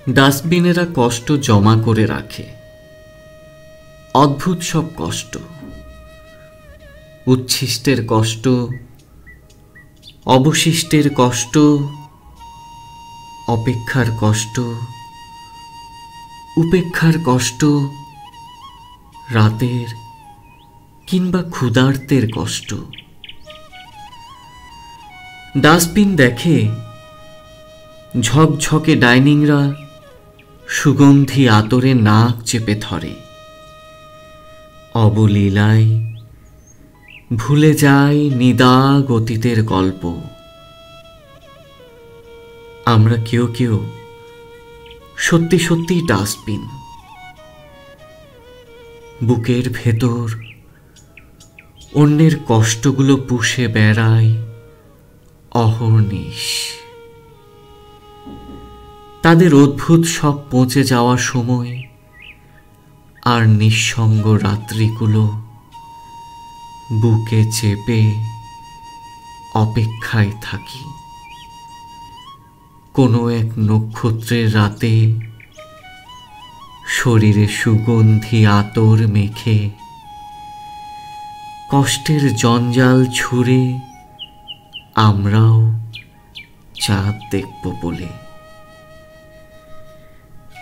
ডাস্টবিনেরা কষ্ট জমা করে রাখে, অদ্ভুত সব কষ্ট, উচ্ছিষ্টের কষ্ট, অবশিষ্টের কষ্ট, অপেক্ষার কষ্ট, উপেক্ষার কষ্ট, রাতের কিংবা ক্ষুধার্তের কষ্ট। ডাস্টবিন দেখে ঝকঝকে ডাইনিংরা সুগন্ধি আতরে নাক চেপে ধরে, অবলীলায় ভুলে যায় নিদাগ অতীতের গল্প। আমরা কেউ কেউ সত্যি সত্যি ডাস্টবিন, বুকের ভেতর অন্যের কষ্টগুলো পুষে বেড়ায় অহর্নিশ। তাদের অদ্ভুত সব পচে যাওয়া সময় আর নিঃসঙ্গ রাত্রিগুলো বুকে চেপে অপেক্ষায় থাকি কোনো এক নক্ষত্রের রাতে, শরীরে সুগন্ধি আতর মেখে কষ্টের জঞ্জাল ছুঁড়ে আমরাও চাঁদ দেখব বলে।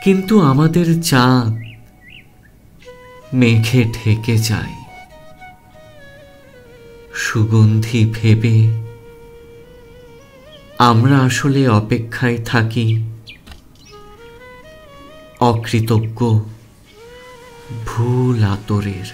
কিন্তু আমাদের চাঁদ মেঘে ঢেকে যায়। সুগন্ধি ভেবে আমরা আসলে অপেক্ষায় থাকি অকৃতজ্ঞ ভুল আতরের।